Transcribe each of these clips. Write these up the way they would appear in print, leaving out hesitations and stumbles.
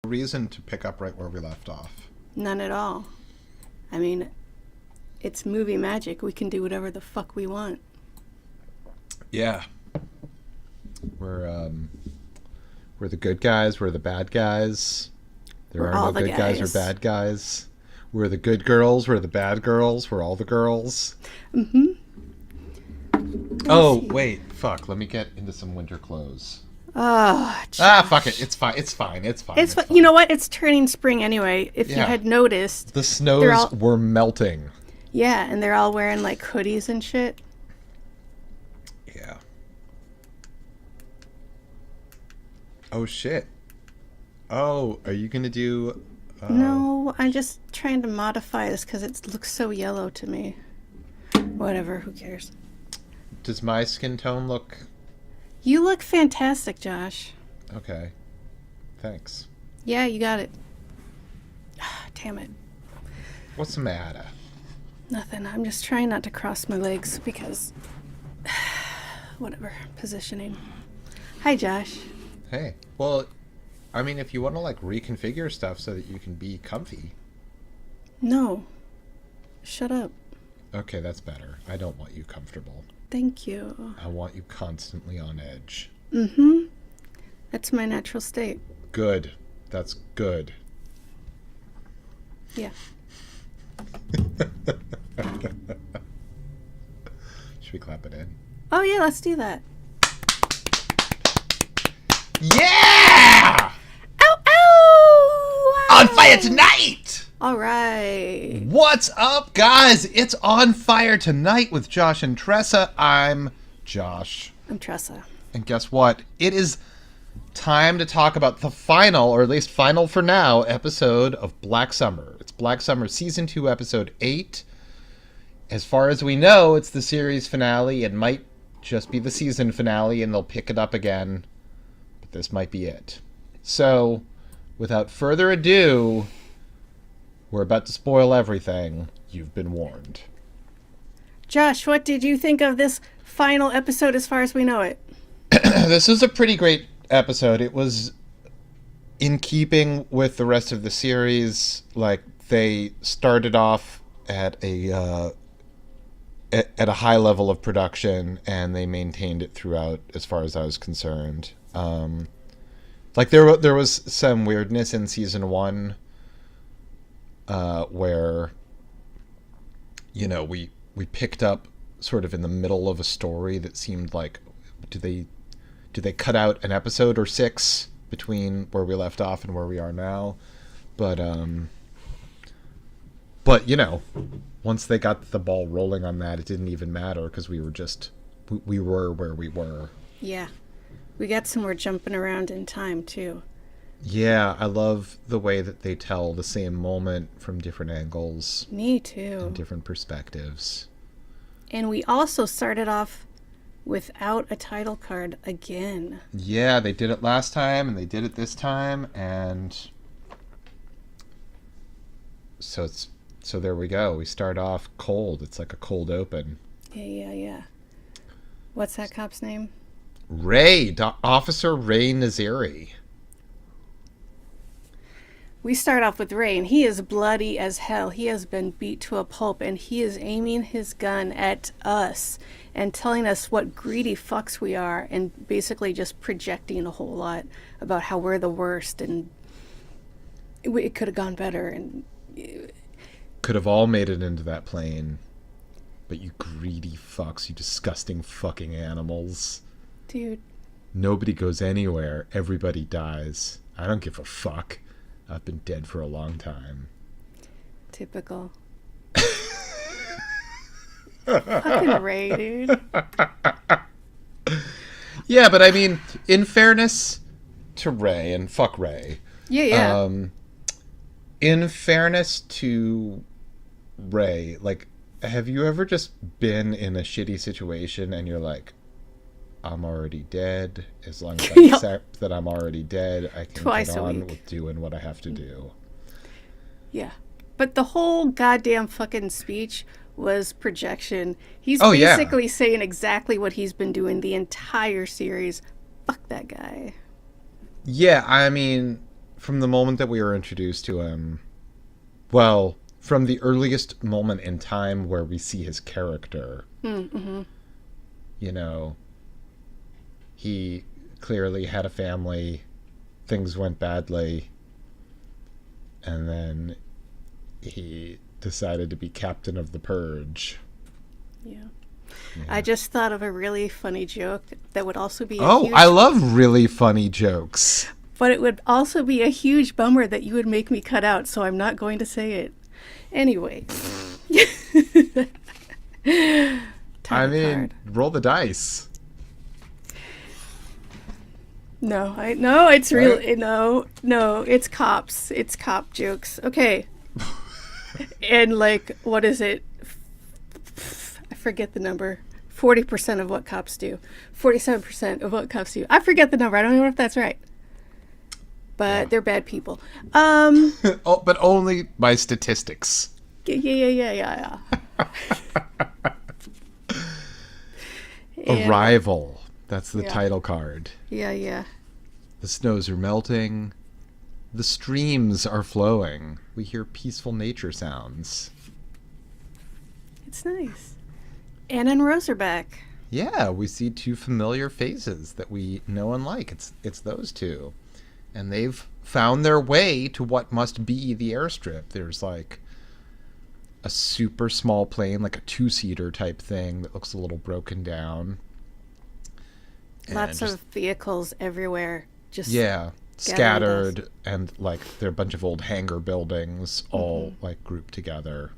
reason to pick up right where we left off. None at all. I mean, it's movie magic. We can do whatever the fuck we want. Yeah. We're the good guys. We're the bad guys. There We're are all no the good guys or guys. bad guys. We're the good girls. We're the bad girls. We're all the girls. Mm-hmm. Oh, wait. Fuck. Let me get into some winter clothes. Oh, Fuck it. It's fine. It's fine. It's fine. It's fine. you know what? It's turning spring anyway. If you Yeah. had noticed, The snows were melting. yeah, and they're all wearing like hoodies and shit. Yeah. Oh, shit. Oh, are you going to do... No, I'm just trying to modify this because it looks so yellow to me. Whatever, who cares? Does my skin tone look... You look fantastic, Josh. Okay. Thanks. Yeah, you got it. Damn it. What's the matter? Nothing. I'm just trying not to cross my legs because... Whatever. Positioning. Hi, Josh. Hey. Well, I mean, if you want to, like, reconfigure stuff so that you can be comfy. No. Shut up. Okay, that's better. I don't want you comfortable. Thank you. I want you constantly on edge. Mm-hmm. That's my natural state. Good. That's good. Yeah. Should we clap it in? Oh, yeah, let's do that. Yeah! Ow, ow! On fire tonight! All right. What's up, guys? It's On Fire Tonight with Josh and Tressa. I'm Josh. I'm Tressa. And guess what? It is time to talk about the final, or at least final for now, episode of Black Summer. It's Black Summer Season 2, Episode 8. As far as we know, it's the series finale. It might just be the season finale, and they'll pick it up again. But this might be it. So, without further ado, we're about to spoil everything. You've been warned. Josh, what did you think of this final episode as far as we know it? This is a pretty great episode. It was in keeping with the rest of the series. Like, they started off at a high level of production, and they maintained it throughout, as far as I was concerned. Like, there was some weirdness in season 1, where, you know, we picked up sort of in the middle of a story that seemed like, did they cut out an episode or 6 between where we left off and where we are now? But you know, once they got the ball rolling on that, it didn't even matter because we were where we were. Yeah. We got some more jumping around in time, too. Yeah, I love the way that they tell the same moment from different angles. Me, too. And different perspectives. And we also started off without a title card again. Yeah, they did it last time, and they did it this time, and so there we go. We start off cold. It's like a cold open. Yeah. What's that cop's name? Ray, Officer Ray Naziri. We start off with Ray, and he is bloody as hell. He has been beat to a pulp, and he is aiming his gun at us and telling us what greedy fucks we are, and basically just projecting a whole lot about how we're the worst, and it could have gone better, and could have all made it into that plane, but you greedy fucks, you disgusting fucking animals. Dude. Nobody goes anywhere. Everybody dies. I don't give a fuck. I've been dead for a long time. Typical. Fucking Ray, dude. Yeah, but I mean, in fairness to Ray, and fuck Ray. Yeah. In fairness to Ray, like, have you ever just been in a shitty situation and you're like, I'm already dead. As long as I accept that I'm already dead, I can Twice get a on week. with doing what I have to do. Yeah. But the whole goddamn fucking speech was projection. He's Yeah. basically saying exactly what he's been doing the entire series. Fuck that guy. Yeah, I mean, from the moment that we were introduced to him, well, from the earliest moment in time where we see his character, you know, he clearly had a family, things went badly, and then he decided to be captain of the Purge. Yeah. Yeah. I just thought of a really funny joke that would also be I love really funny jokes. but it would also be a huge bummer that you would make me cut out, so I'm not going to say it. Anyway. I mean, roll the dice. No, it's Right? really no, it's cops. It's cop jokes. Okay. And like, what is it? I forget the number. 40% of what cops do. 47% of what cops do. I forget the number. I don't know if that's right. But they're bad people. Oh, but only by statistics. Yeah. And, Arrival. That's the yeah. title card. Yeah. The snows are melting. The streams are flowing. We hear peaceful nature sounds. It's nice. Anna and Rose are back. Yeah, we see two familiar faces that we know and like. It's those two. And they've found their way to what must be the airstrip. There's like a super small plane, like a two-seater type thing that looks a little broken down. Lots of vehicles everywhere. Just scattered, and like there are a bunch of old hangar buildings all like grouped together.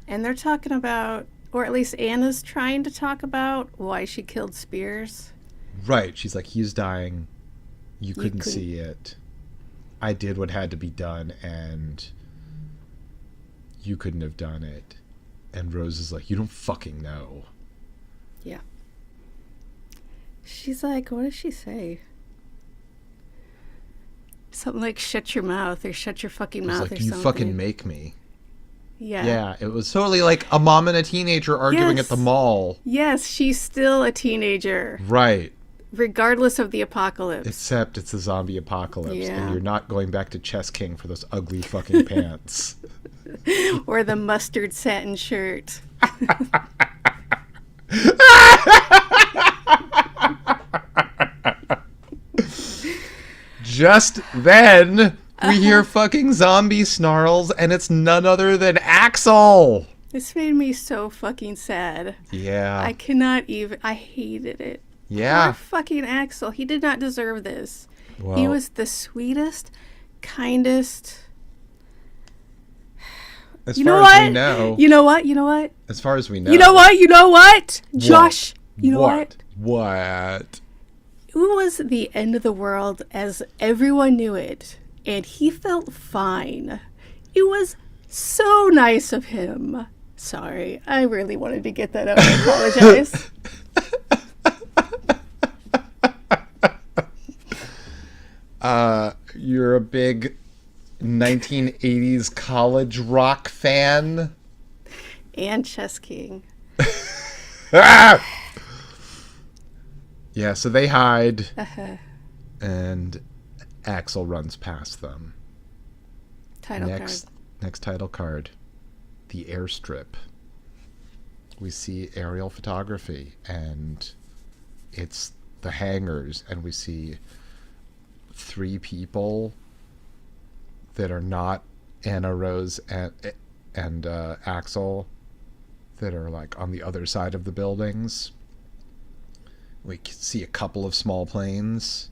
And they're talking about, or at least Anna's trying to talk about, why she killed Spears. Right. She's like, he's dying. You couldn't see it. I did what had to be done, and you couldn't have done it. And Rose is like, you don't fucking know. Yeah. She's like, what does she say? Something like, shut your mouth, or shut your fucking mouth, Like, or you something. fucking make me. Yeah. Yeah, it was totally like a mom and a teenager arguing at the mall. Yes, she's still a teenager. Right. Regardless of the apocalypse. Except it's a zombie apocalypse, Yeah. and you're not going back to Chess King for those ugly fucking pants. Or the mustard satin shirt. Just then, we hear fucking zombie snarls, and it's none other than Axel. This made me so fucking sad. Yeah. I cannot even. I hated it. Yeah. Poor fucking Axel. He did not deserve this. Well, He was the sweetest, kindest. as You far know as what? we know. You know what? You know what? As far as we know. You know what? You know what? Josh. You know what? What? It was the end of the world as everyone knew it, and he felt fine. It was so nice of him. Sorry, I really wanted to get that out. I apologize. You're a big 1980s college rock fan? And Chess King. Ah! Yeah, so they hide, Uh-huh. and Axel runs past them. Title card. Next title card, the airstrip. We see aerial photography, and it's the hangars, and we see 3 people that are not Anna, Rose, and Axel, that are like on the other side of the buildings. We can see a couple of small planes,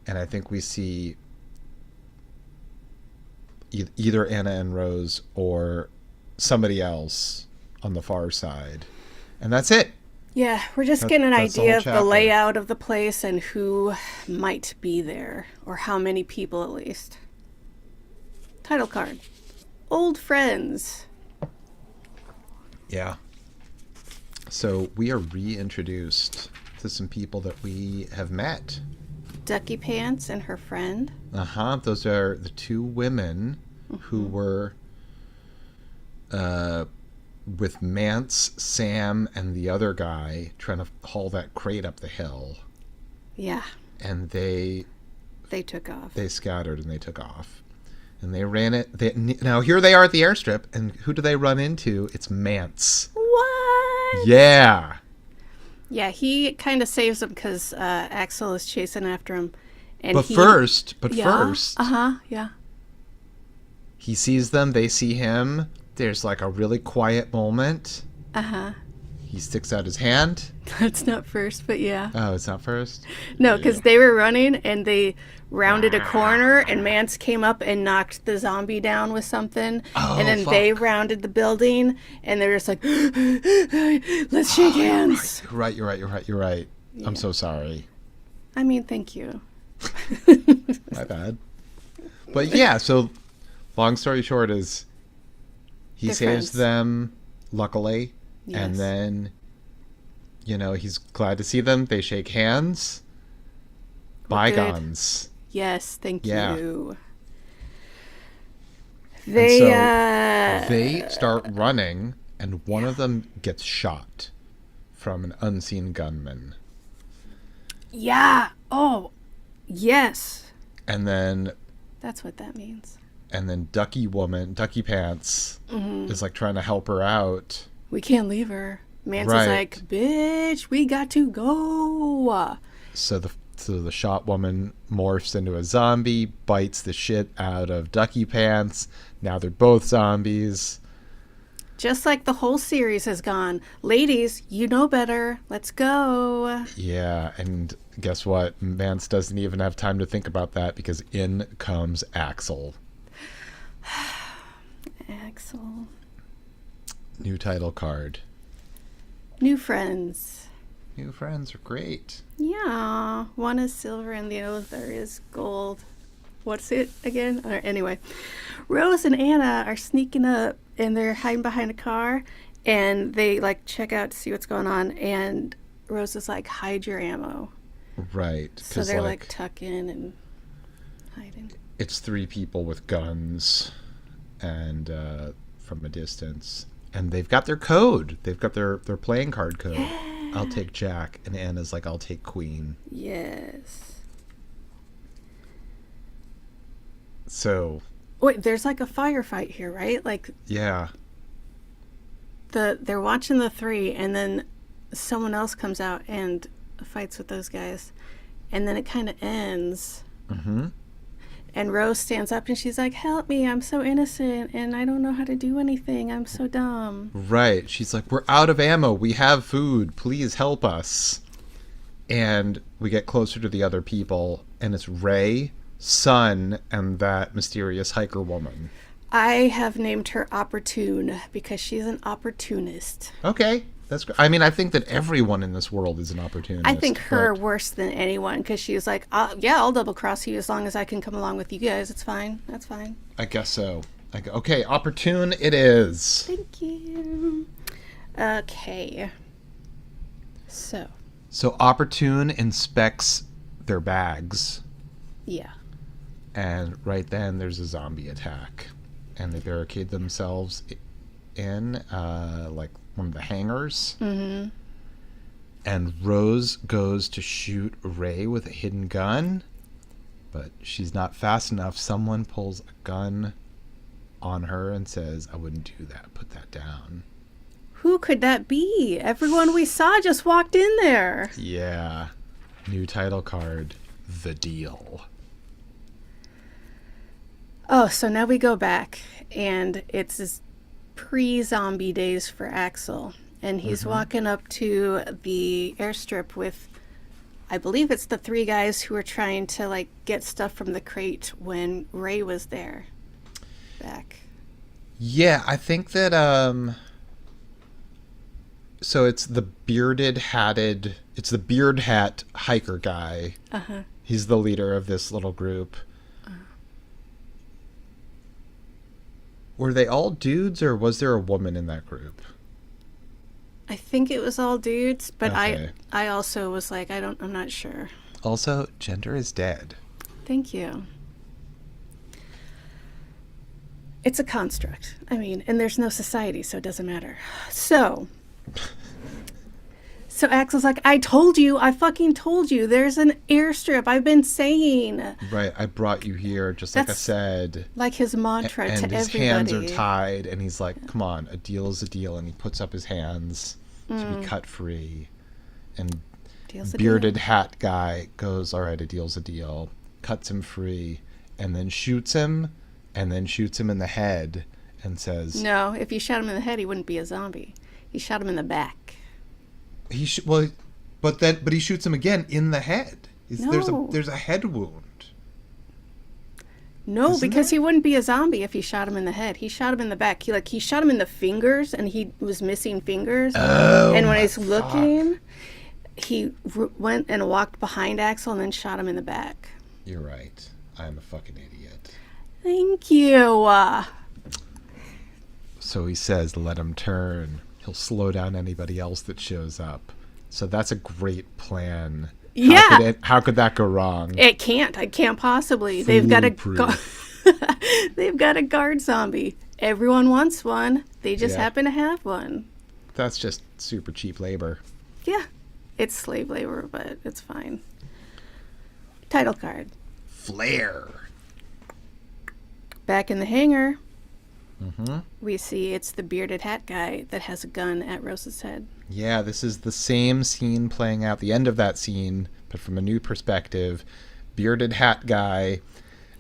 and I think we see either Anna and Rose or somebody else on the far side, and that's it. Yeah, we're just getting an that's the idea whole of the chapter. layout of the place and who might be there, or how many people at least. Title card. Old friends. Yeah. So we are reintroduced to some people that we have met. Ducky Pants and her friend. Those are the 2 women who were with Mance, Sam, and the other guy trying to haul that crate up the hill. Yeah. And they They took off. They scattered and they took off. And they ran it. Now, here they are at the airstrip, and who do they run into? It's Mance. What? Yeah. Yeah, he kind of saves them because Axel is chasing after him. And First, yeah. he sees them, they see him. There's like a really quiet moment. He sticks out his hand. That's not first, but yeah. Oh, it's not first? No, because they were running and they rounded a corner and Mance came up and knocked the zombie down with something. Oh, and then they rounded the building and they're just like, let's shake hands. You're right. Yeah. I'm so sorry. I mean, thank you. My bad. But yeah, so long story short is he They're saves friends. them, luckily. Yes. And then, he's glad to see them. They shake hands. Bygones. Yes, thank Yeah. you. They start running, and one of them gets shot from an unseen gunman. Yeah. Oh, yes. And then That's what that means. Ducky Pants, is like trying to help her out. We can't leave her. Mance Right. is like, bitch, we got to go. So the shot woman morphs into a zombie, bites the shit out of Ducky Pants. Now they're both zombies. Just like the whole series has gone. Ladies, you know better. Let's go. Yeah, and guess what? Mance doesn't even have time to think about that because in comes Axel. Axel. New title card. New friends. New friends are great. Yeah. One is silver and the other is gold. What's it again? Anyway, Rose and Anna are sneaking up and they're hiding behind a car and they like check out to see what's going on and Rose is like, hide your ammo. Right. So they're like tucking and hiding. It's three people with guns and from a distance. And they've got their code. They've got their playing card code. Yeah. I'll take Jack. And Anna's like, I'll take Queen. Yes. So. Wait, there's like a firefight here, right? Like. Yeah. They're watching the three, and then someone else comes out and fights with those guys. And then it kind of ends. Mm-hmm. And Rose stands up and she's like, help me, I'm so innocent and I don't know how to do anything. I'm so dumb. Right. She's like, we're out of ammo. We have food. Please help us. And we get closer to the other people, and it's Ray, Sun, and that mysterious hiker woman. I have named her Opportune because she's an opportunist. Okay. That's great. I mean, I think that everyone in this world is an opportunist. I think her worse than anyone because she's like, I'll double cross you as long as I can come along with you guys. It's fine. That's fine. I guess so. Okay, opportune it is. Thank you. Okay. So Opportune inspects their bags. Yeah. And right then there's a zombie attack. And they barricade themselves in, like, one of the hangars. Mm-hmm. And Rose goes to shoot Ray with a hidden gun, but she's not fast enough. Someone pulls a gun on her and says, I wouldn't do that. Put that down. Who could that be? Everyone we saw just walked in there. Yeah. New title card, The Deal. Oh, so now we go back, and it's this pre-zombie days for Axel. And he's walking up to the airstrip with, I believe it's the three guys who were trying to, like, get stuff from the crate when Ray was there. Back. Yeah, I think that, so it's the beard hat hiker guy. Uh-huh. He's the leader of this little group. Were they all dudes, or was there a woman in that group? I think it was all dudes, but Okay. I also was like, I'm not sure. Also, gender is dead. Thank you. It's a construct. I mean, and there's no society, so it doesn't matter. So So Axel's like, I told you, I fucking told you, there's an airstrip, I've been saying. Right, I brought you here, just like I That's said. like his mantra And to his everybody. hands are tied, and he's like, come on, a deal is a deal. And he puts up his hands to be cut free. And Deal's a bearded deal. hat guy goes, all right, a deal's a deal. Cuts him free, and then shoots him in the head, and says, No, if you shot him in the head, he wouldn't be a zombie. He shot him in the back. but he shoots him again in the head. No. There's a head wound. No, Isn't because there? he wouldn't be a zombie if he shot him in the head. He shot him in the back. He shot him in the fingers, and he was missing fingers. Oh, and when he's looking, he went and walked behind Axel and then shot him in the back. You're right. I'm a fucking idiot. Thank you. So he says, let him turn. He'll slow down anybody else that shows up. So that's a great plan. Yeah. How could that go wrong? It can't. I can't possibly. They've got they've got a guard zombie. Everyone wants one. They just Yeah. happen to have one. That's just super cheap labor. Yeah. It's slave labor, but it's fine. Title card. Flare. Back in the hangar, Mm-hmm. we see it's the bearded hat guy that has a gun at Rose's head. Yeah, this is the same scene playing out, the end of that scene, but from a new perspective. Bearded hat guy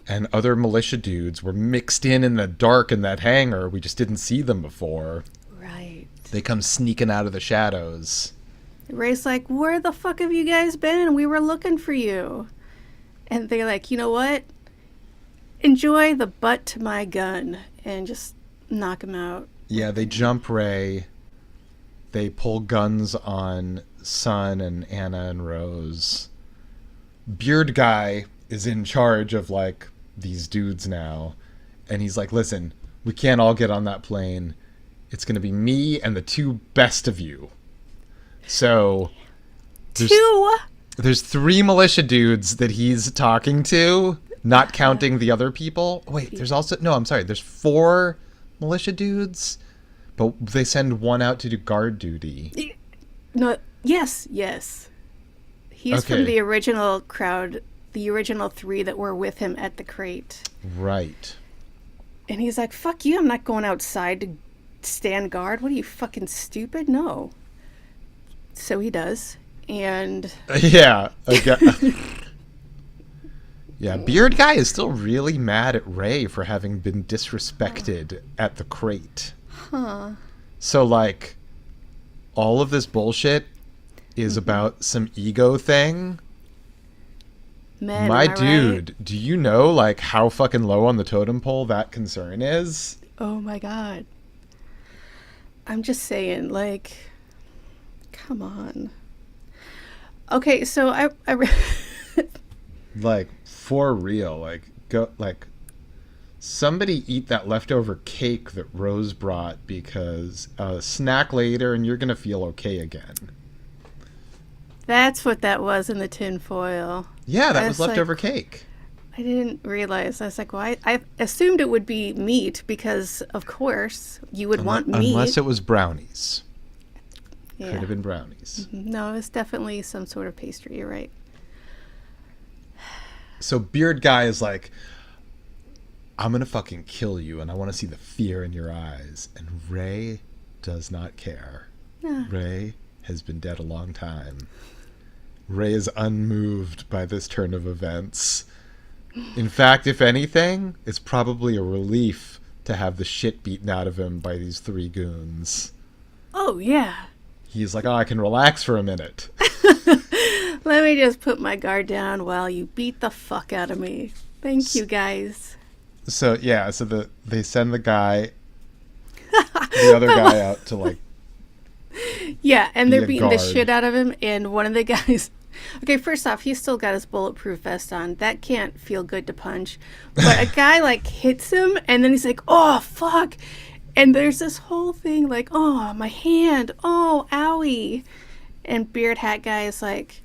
and other militia dudes were mixed in the dark in that hangar. We just didn't see them before. Right. They come sneaking out of the shadows. Ray's like, where the fuck have you guys been? We were looking for you. And they're like, you know what? Enjoy the butt to my gun. And just knock him out. Yeah, they jump Ray. They pull guns on Sun and Anna and Rose. Beard guy is in charge of, like, these dudes now. And he's like, listen, we can't all get on that plane. It's going to be me and the two best of you. So there's 3 militia dudes that he's talking to, not counting the other people. Wait, there's 4 militia dudes, but they send one out to do guard duty. No, yes. He's Okay. from the original crowd, the original 3 that were with him at the crate. Right. And he's like, fuck you, I'm not going outside to stand guard. What are you, fucking stupid? No. So he does. And Yeah. Yeah, Beard Guy is still really mad at Ray for having been disrespected at the crate. huh. So, like, all of this bullshit is about some ego thing. Men, My am I dude, right? do you know, like, how fucking low on the totem pole that concern is? Oh my god. I'm just saying, like, come on. Okay, so I Like, for real, like, go, like, somebody eat that leftover cake that Rose brought, because snack later and you're gonna feel okay again. That's what that was in the tin foil. Yeah, that I was was leftover cake. I didn't realize. I was like, well, I assumed it would be meat because, of course, you would want meat. Unless it was brownies. Yeah. Could have been brownies. No, it's definitely some sort of pastry. You're right. So Beard Guy is like, I'm gonna fucking kill you, and I want to see the fear in your eyes. And Ray does not care. Ah. Ray has been dead a long time. Ray is unmoved by this turn of events. In fact, if anything, it's probably a relief to have the shit beaten out of him by these 3 goons. Oh, yeah. He's like, oh, I can relax for a minute. Let me just put my guard down while you beat the fuck out of me. Thank you, guys. So, yeah, so they send the other guy out to, like, Yeah, and Be they're a beating the guard. shit out of him, and one of the guys... Okay, first off, he's still got his bulletproof vest on. That can't feel good to punch. But a guy, like, hits him, and then he's like, oh, fuck. And there's this whole thing, like, oh, my hand. Oh, owie. And Beard Hat Guy is like,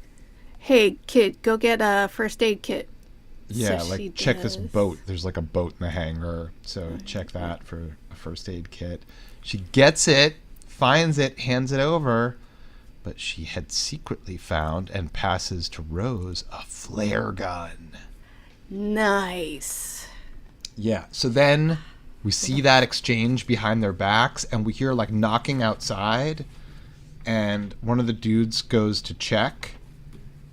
hey, kid, go get a first aid kit. yeah, So like, she check this does. boat. There's, like, a boat in the hangar, so check that for a first aid kit. She gets it, finds it, hands it over, but she had secretly found and passes to Rose a flare gun. Nice. Yeah, so then we see that exchange behind their backs, and we hear like knocking outside, and one of the dudes goes to check,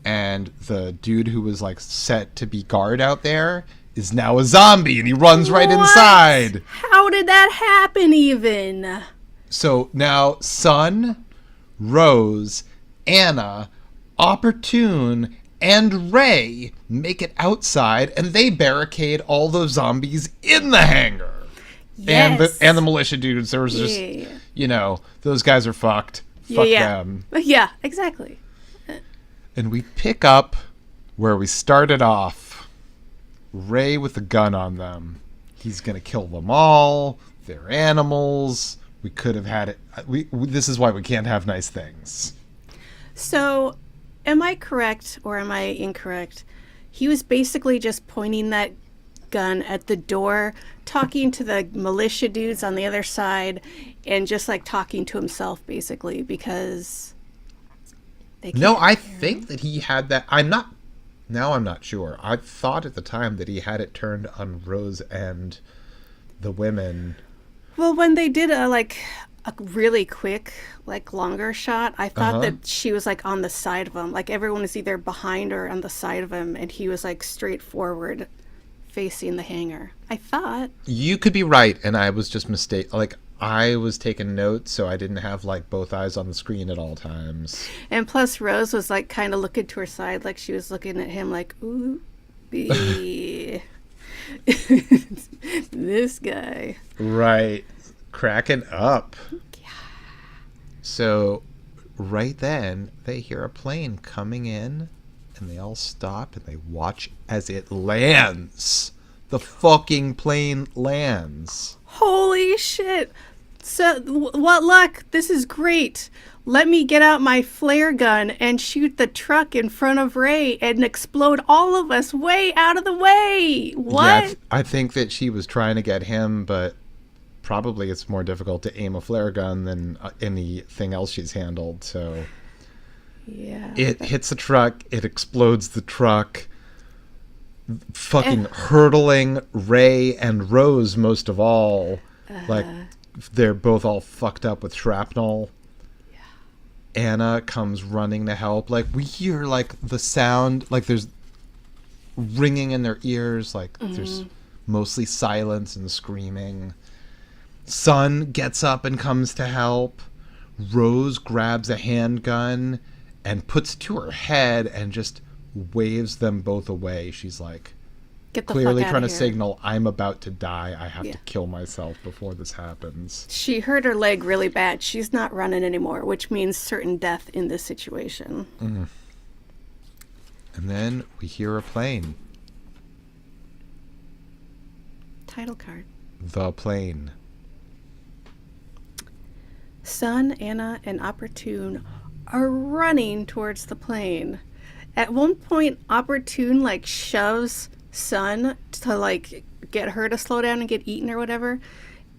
and the dude who was like set to be guard out there is now a zombie, and he runs right inside. How did that happen even? So now Sun, Rose, Anna, Opportune, and Ray make it outside, and they barricade all those zombies in the hangar. Yes. And the militia dudes, there was just, you know, those guys are fucked. Fuck them. Yeah, exactly. And we pick up where we started off. Ray with the gun on them. He's going to kill them all. They're animals. We could have had it. This is why we can't have nice things. So, am I correct or am I incorrect? He was basically just pointing that gun at the door, talking to the militia dudes on the other side, and just like talking to himself basically because they can't No, I hear think him. that he had that. I'm not sure. I thought at the time that he had it turned on Rose and the women. Well, when they did a really quick, like longer shot, I thought that she was like on the side of him. Like everyone was either behind or on the side of him, and he was like straight forward facing the hangar. I thought. You could be right, and I was just like I was taking notes, so I didn't have like both eyes on the screen at all times. And plus Rose was like kind of looking to her side, like she was looking at him like, ooh, this guy. Right. Cracking up. Yeah. So right then they hear a plane coming in, and they all stop and they watch as it lands. The fucking plane lands. Holy shit. So, what luck. This is great. Let me get out my flare gun and shoot the truck in front of Ray and explode all of us way out of the way. What? Yeah, I think that she was trying to get him, but probably it's more difficult to aim a flare gun than anything else she's handled. So Yeah. it hits the truck. It explodes the truck. Fucking hurtling Ray and Rose most of all. Like, they're both all fucked up with shrapnel. Yeah. Anna comes running to help. Like, we hear, like, the sound, like, there's ringing in their ears. Like, there's mostly silence and screaming. Sun gets up and comes to help. Rose grabs a handgun and puts it to her head and just waves them both away. She's like, Get the clearly fuck trying to outta here. signal, I'm about to die. I have Yeah. to kill myself before this happens. She hurt her leg really bad. She's not running anymore, which means certain death in this situation. And then we hear a plane. Title card. The plane. Sun, Anna, and Opportune are running towards the plane. At one point, Opportune like shoves Sun to like get her to slow down and get eaten or whatever,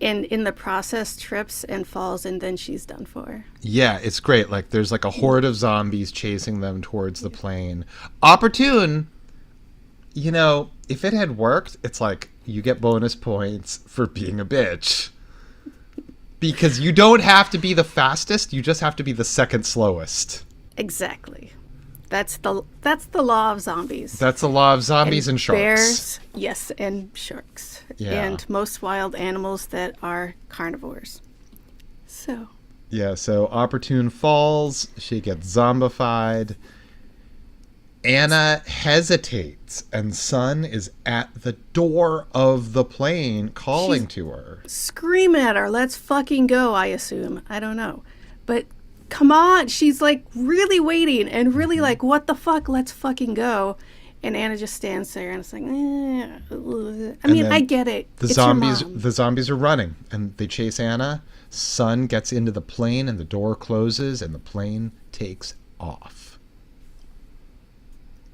and in the process trips and falls, and then she's done for. Yeah, it's great. Like, there's like a horde of zombies chasing them towards the plane. Opportune, you know, if it had worked, it's like you get bonus points for being a bitch. Because you don't have to be the fastest, you just have to be the second slowest. Exactly. That's the law of zombies. That's the law of zombies and sharks. Bears, yes, and sharks. Yeah. And most wild animals that are carnivores. So. Yeah, so Opportune falls, she gets zombified. Anna hesitates, and Sun is at the door of the plane calling to her. Scream at her, let's fucking go, I assume. I don't know. But come on, she's like really waiting and really like, what the fuck, let's fucking go. And Anna just stands there and it's like, I mean, then I get it. The It's zombies your mom. the zombies are running, and they chase Anna. Sun gets into the plane, and the door closes, and the plane takes off.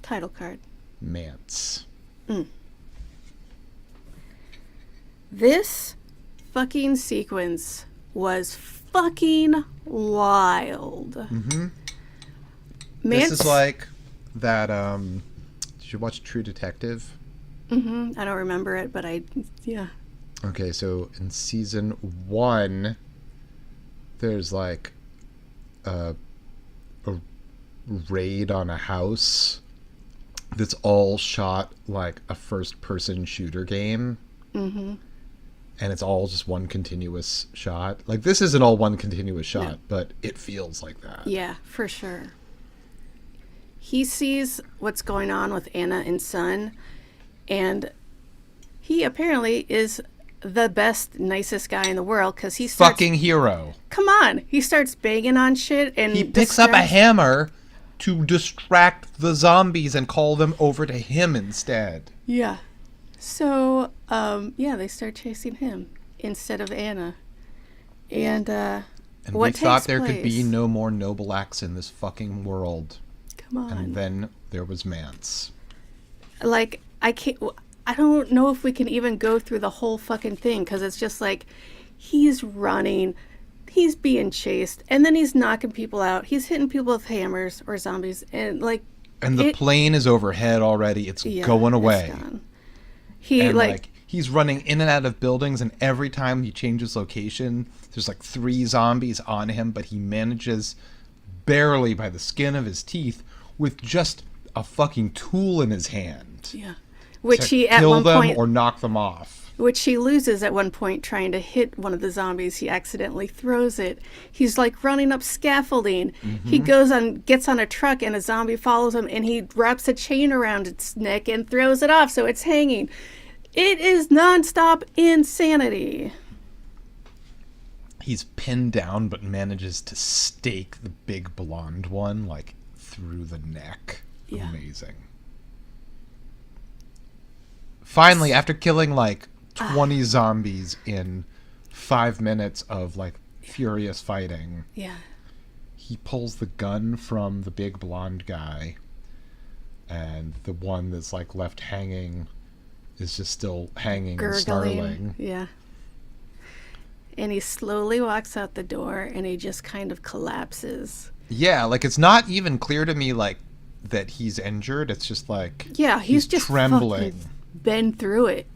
Title card. Mance. This fucking sequence was fucking wild. This is like that. Did you watch True Detective? Mm-hmm. I don't remember it, but yeah. Okay, so in season 1, there's like a raid on a house that's all shot like a first-person shooter game. Mm-hmm. And it's all just one continuous shot. Like, this isn't all one continuous shot, No. but it feels like that. Yeah, for sure. He sees what's going on with Anna and Son, and he apparently is the best, nicest guy in the world because he starts... Fucking hero. Come on! He starts banging on shit and... He picks up a hammer to distract the zombies and call them over to him instead. Yeah. So, yeah, they start chasing him instead of Anna. And what we thought there place? could be no more noble acts in this fucking world. Come on. And then there was Mance. Like, I don't know if we can even go through the whole fucking thing, because it's just like, he's running, he's being chased, and then he's knocking people out. He's hitting people with hammers or zombies, and like... And the plane is overhead already. It's going away. It's gone. He's running in and out of buildings, and every time he changes location, there's like 3 zombies on him, but he manages barely by the skin of his teeth with just a fucking tool in his hand. Yeah. Which to he at kill one them point or knock them off. Which he loses at one point trying to hit one of the zombies. He accidentally throws it. He's like running up scaffolding. Mm-hmm. He gets on a truck and a zombie follows him and he wraps a chain around its neck and throws it off so it's hanging. It is nonstop insanity. He's pinned down but manages to stake the big blonde one like through the neck. Yeah. Amazing. Finally, after killing like 20 zombies in 5 minutes of like furious fighting, Yeah. he pulls the gun from the big blonde guy, and the one that's like left hanging is just still hanging and snarling. Yeah. And he slowly walks out the door and he just kind of collapses. Yeah, like it's not even clear to me like that he's injured. It's just like he's just trembling. Been through it.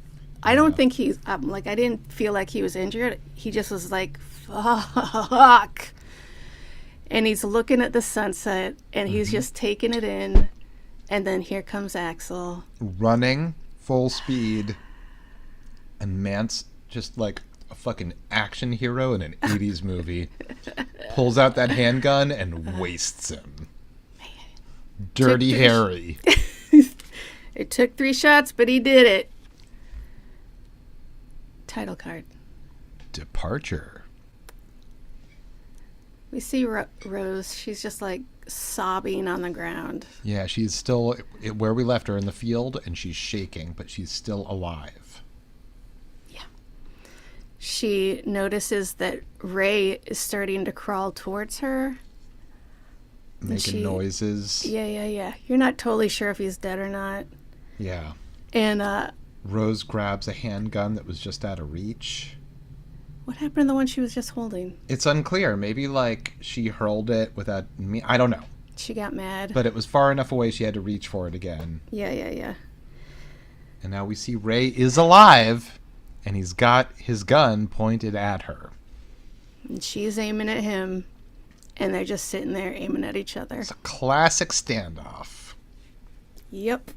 I don't think he's like, I didn't feel like he was injured. He just was like, fuck. And he's looking at the sunset and he's just taking it in. And then here comes Axel. Running full speed. And Mance, just like a fucking action hero in an 80s movie, pulls out that handgun and wastes him. Dirty Harry. It took 3 shots, but he did it. Title card. Departure. We see Rose. She's just like sobbing on the ground. Yeah, she's still where we left her in the field, and she's shaking, but she's still alive. Yeah. She notices that Ray is starting to crawl towards her. Making noises. Yeah. You're not totally sure if he's dead or not. Yeah. And Rose grabs a handgun that was just out of reach. what happened to the one she was just holding? It's unclear. Maybe like she hurled it without me. I don't know. She got mad. But it was far enough away she had to reach for it again. Yeah. And now we see Ray is alive, and he's got his gun pointed at her. And she's aiming at him, and they're just sitting there aiming at each other. It's a classic standoff. Yep.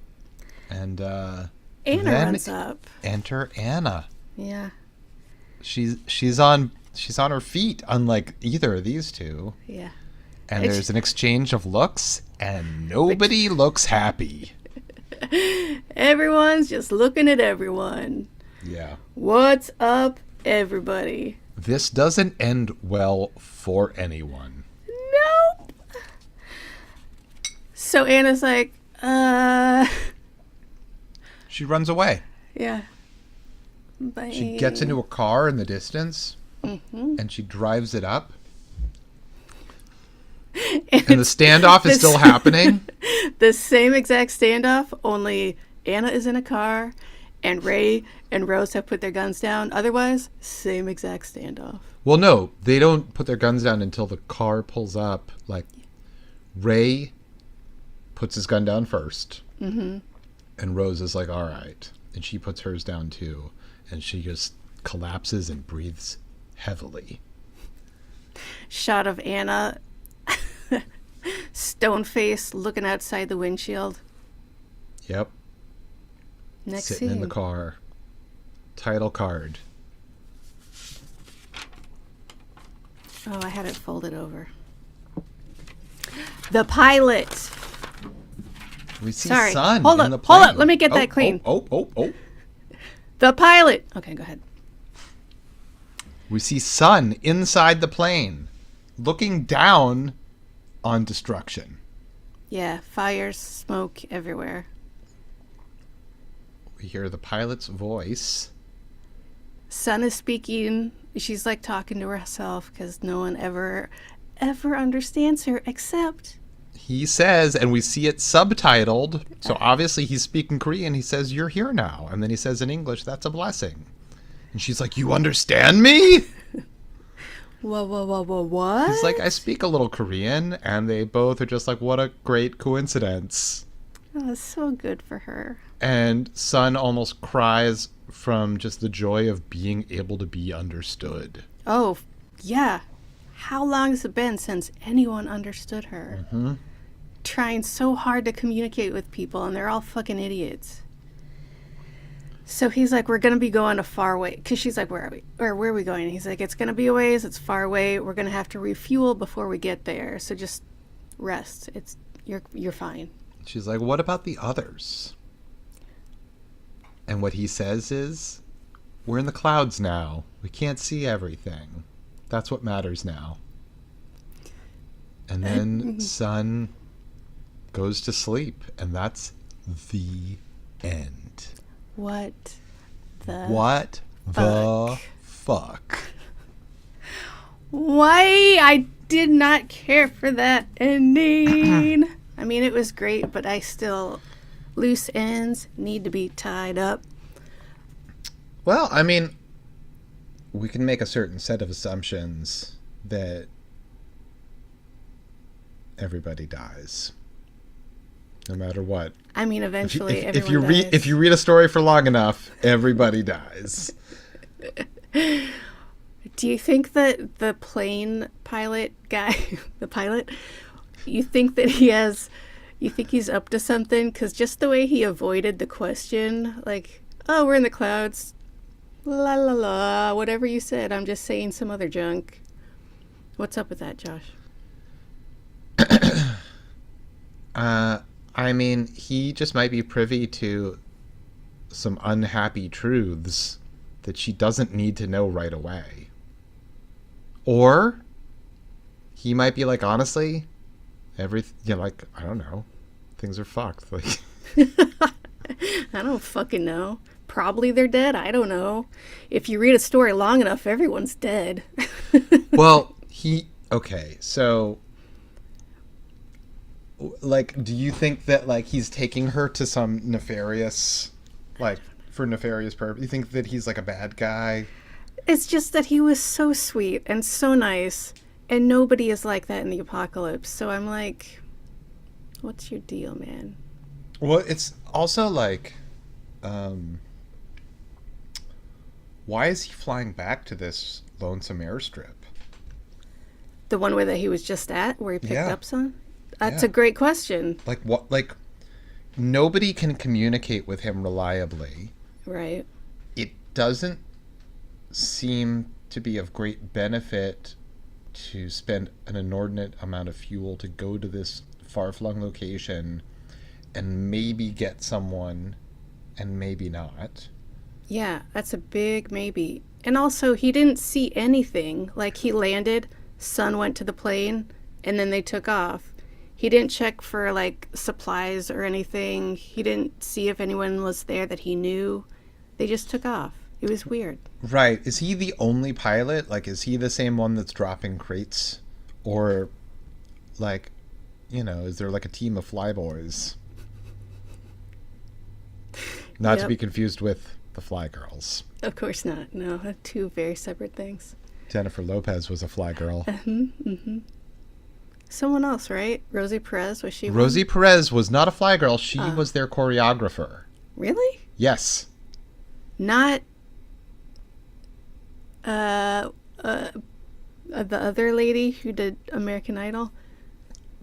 And Anna then runs up. Enter Anna. Yeah. She's on her feet, unlike either of these two. Yeah. And there's an exchange of looks, and nobody looks happy. Everyone's just looking at everyone. Yeah. What's up, everybody? This doesn't end well for anyone. Nope. So Anna's like, She runs away. yeah. Bye. She gets into a car in the distance, and she drives it up. And the standoff is still happening. The same exact standoff, only Anna is in a car, and Ray and Rose have put their guns down. Otherwise, same exact standoff. Well, no, they don't put their guns down until the car pulls up. Like, Ray puts his gun down first. Mm-hmm. And Rose is like, all right. And she puts hers down too. And she just collapses and breathes heavily. Shot of Anna, stone face, looking outside the windshield. Yep. Next Sitting scene. in the car. Title card. Oh, I had it folded over. The pilot. We see Sorry. sun Hold in up. the plane. Hold up. Let me get that clean. Oh. The pilot. Okay, go ahead. We see sun inside the plane, looking down on destruction. Yeah, fires, smoke everywhere. We hear the pilot's voice. Sun is speaking. She's like talking to herself because no one ever understands her except... He says, and we see it subtitled, so obviously he's speaking Korean. He says, "You're here now." And then he says in English, "That's a blessing." And she's like, "You understand me?" Whoa, what? He's like, "I speak a little Korean." And they both are just like, what a great coincidence. Oh, it's so good for her. And Sun almost cries from just the joy of being able to be understood. Oh, yeah. How long has it been since anyone understood her? Mm-hmm. Trying so hard to communicate with people, and they're all fucking idiots. So he's like, we're going to be going a far way. Because she's like, where are we? Or where are we going? And he's like, it's going to be a ways. It's far away. We're going to have to refuel before we get there. So just rest. You're fine. She's like, what about the others? And what he says is, we're in the clouds now. We can't see everything. That's what matters now. And then Sun goes to sleep. And that's the end. What the fuck? Why? I did not care for that ending. I mean, it was great, but loose ends need to be tied up. Well, I mean, we can make a certain set of assumptions that everybody dies. No matter what. I mean, eventually if you everyone dies. If you read a story for long enough, everybody dies. Do you think that the plane pilot guy, the pilot, you think he's up to something? Because just the way he avoided the question, like, oh, we're in the clouds, la la la, whatever you said, I'm just saying some other junk. What's up with that, Josh? I mean, he just might be privy to some unhappy truths that she doesn't need to know right away. Or he might be like, honestly, I don't know, things are fucked. Like, I don't fucking know. Probably they're dead. I don't know. If you read a story long enough, everyone's dead. well, so, like, do you think that, like, he's taking her to some nefarious, like, for nefarious purpose? You think that he's, like, a bad guy? It's just that he was so sweet and so nice, and nobody is like that in the apocalypse. So I'm like, what's your deal, man? Well, it's also like, why is he flying back to this lonesome airstrip? The one where he was just at, where he picked Yeah. up some? That's Yeah. a great question. Like, what? Like, nobody can communicate with him reliably. Right. It doesn't seem to be of great benefit to spend an inordinate amount of fuel to go to this far-flung location and maybe get someone and maybe not. Yeah, that's a big maybe. And also, he didn't see anything. Like, he landed, Sun went to the plane, and then they took off. He didn't check for, like, supplies or anything. He didn't see if anyone was there that he knew. They just took off. It was weird. Right. Is he the only pilot? Like, is he the same one that's dropping crates? Or, like, is there, like, a team of flyboys? Not to be confused with the Fly Girls. Of course not. No, two very separate things. Jennifer Lopez was a fly girl. Someone else, right? Rosie Perez, was she Rosie one? Perez was not a fly girl. She was their choreographer. Really? Yes. Not uh, uh, the other lady who did American Idol.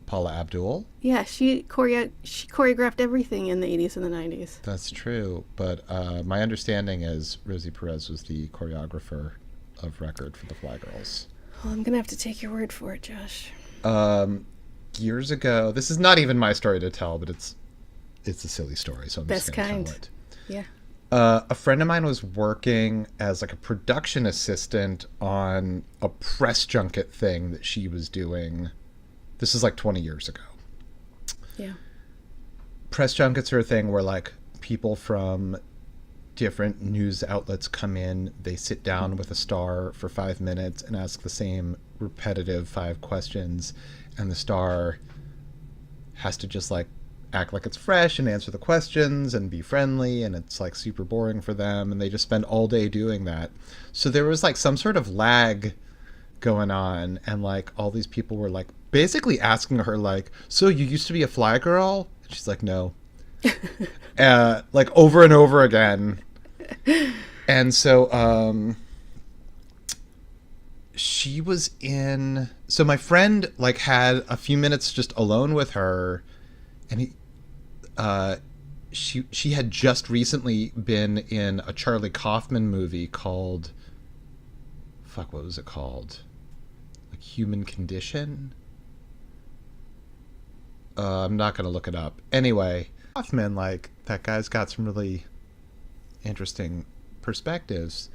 Paula Abdul. Yeah, she choreographed everything in the 80s and the 90s. That's true. But my understanding is Rosie Perez was the choreographer of record for the Fly Girls. Well, I'm gonna have to take your word for it, Josh. Years ago, this is not even my story to tell, but it's a silly story, so I'm Best just going to kind. tell it. Yeah. A friend of mine was working as like a production assistant on a press junket thing that she was doing. This is like 20 years ago. Yeah. Press junkets are a thing where like people from different news outlets come in, they sit down with a star for 5 minutes and ask the same repetitive 5 questions, and the star has to just like act like it's fresh and answer the questions and be friendly, and it's like super boring for them, and they just spend all day doing that. So there was like some sort of lag going on, and like all these people were like basically asking her like, so you used to be a fly girl? And she's like, no. Like over and over again. And so she was in, so my friend like had a few minutes just alone with her, and she had just recently been in a Charlie Kaufman movie called, fuck, what was it called? Like Human Condition? I'm not gonna look it up. Anyway, Kaufman, like, that guy's got some really interesting perspectives.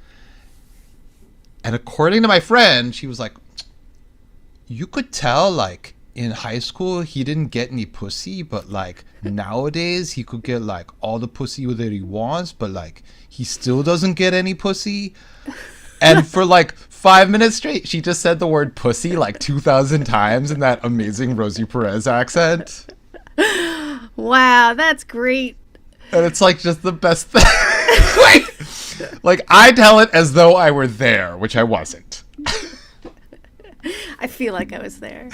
And according to my friend, she was like, you could tell, like, in high school he didn't get any pussy, but like nowadays he could get like all the pussy that he wants, but like he still doesn't get any pussy. And for like 5 minutes straight, she just said the word pussy like 2,000 times in that amazing Rosie Perez accent. Wow, that's great. And it's like just the best thing. like I tell it as though I were there, which I wasn't. I feel like I was there.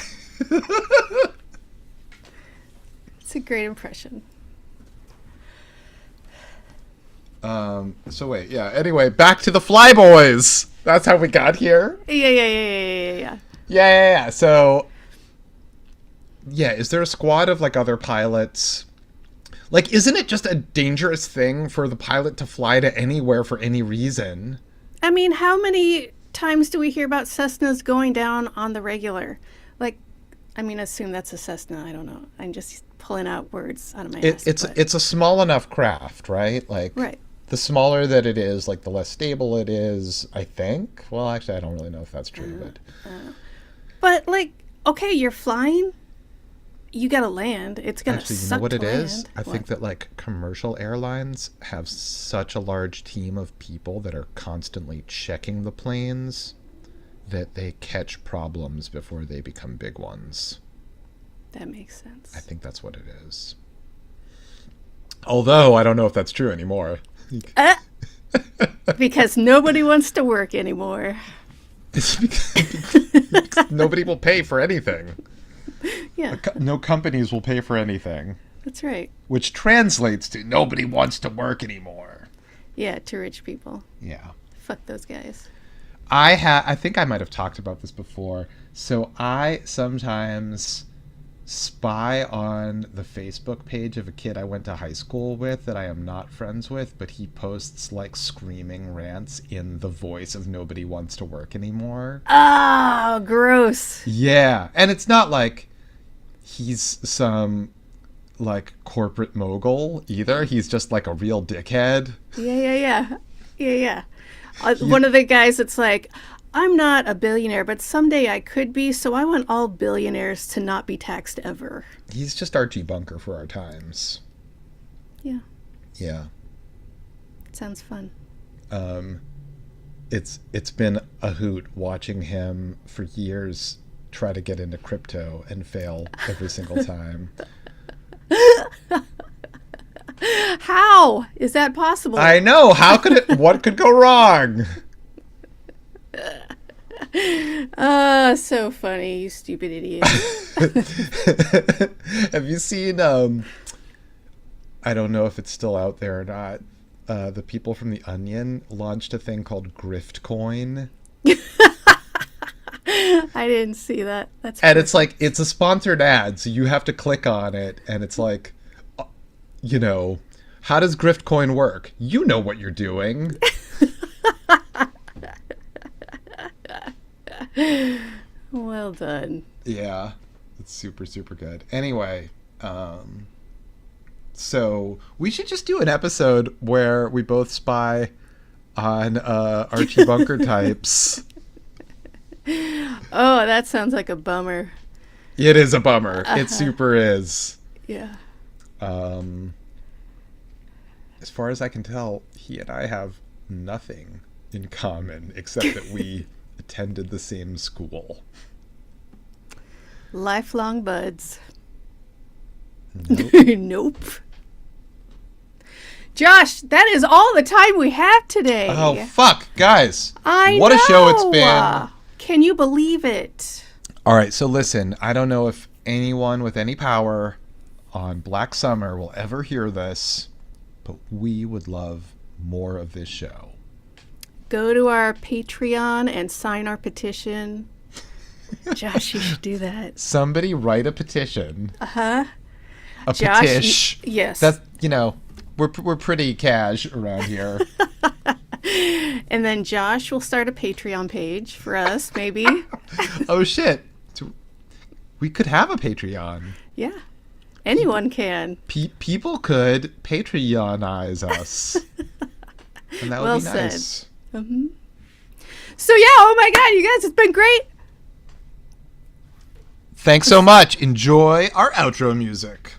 It's a great impression. So wait, yeah. Anyway, back to the Flyboys. That's how we got here. Yeah. So, yeah, is there a squad of like other pilots? Like, isn't it just a dangerous thing for the pilot to fly to anywhere for any reason? I mean, how many times do we hear about Cessnas going down on the regular? Like, I mean, assume that's a Cessna. I don't know. I'm just pulling out words out of my ass. It's a small enough craft, right? Like, right. The smaller that it is, like the less stable it is, I think. Well, actually, I don't really know if that's true, but like, okay, you're flying. You gotta land. It's gonna actually, you suck know what to it land. is? I think that like commercial airlines have such a large team of people that are constantly checking the planes that they catch problems before they become big ones. That makes sense. I think that's what it is. Although I don't know if that's true anymore. Because nobody wants to work anymore. It's because nobody will pay for anything. Yeah. No companies will pay for anything. That's right. Which translates to nobody wants to work anymore. Yeah, to rich people. Yeah. Fuck those guys. I think I might have talked about this before. So I sometimes spy on the Facebook page of a kid I went to high school with that I am not friends with, but he posts like screaming rants in the voice of nobody wants to work anymore. Oh, gross. Yeah. And it's not like he's some like corporate mogul either. He's just like a real dickhead. Yeah. One of the guys that's like, I'm not a billionaire, but someday I could be, so I want all billionaires to not be taxed ever. He's just Archie Bunker for our times. Yeah. Yeah. Sounds fun. It's been a hoot watching him for years try to get into crypto and fail every single time. How is that possible? I know. How could it? What could go wrong? So funny, you stupid idiot. Have you seen I don't know if it's still out there or not. The people from The Onion launched a thing called Grift Coin. I didn't see that. That's And it's like, it's a sponsored ad, so you have to click on it, and it's like, you know, how does Grift Coin work? You know what you're doing. well done. Yeah, it's super, super good. Anyway, so we should just do an episode where we both spy on Archie Bunker types. Oh, that sounds like a bummer. It is a bummer. It super is. Yeah. As far as I can tell, he and I have nothing in common except that we attended the same school. Lifelong buds. Nope. Nope. Josh, that is all the time we have today. Oh, fuck, guys. I what know. a show it's been. Can you believe it? All right, so listen, I don't know if anyone with any power on Black Summer will ever hear this, but we would love more of this show. Go to our Patreon and sign our petition. Josh, you should do that. Somebody write a petition. Uh-huh. A Josh, petition. yes. That's, you know, we're pretty cash around here. And then Josh will start a Patreon page for us, maybe. Oh, shit. We could have a Patreon. Yeah. Anyone can. People could Patreonize us. And that would Well be said. nice. Mm-hmm. So, yeah, oh my God, you guys, it's been great. Thanks so much. Enjoy our outro music.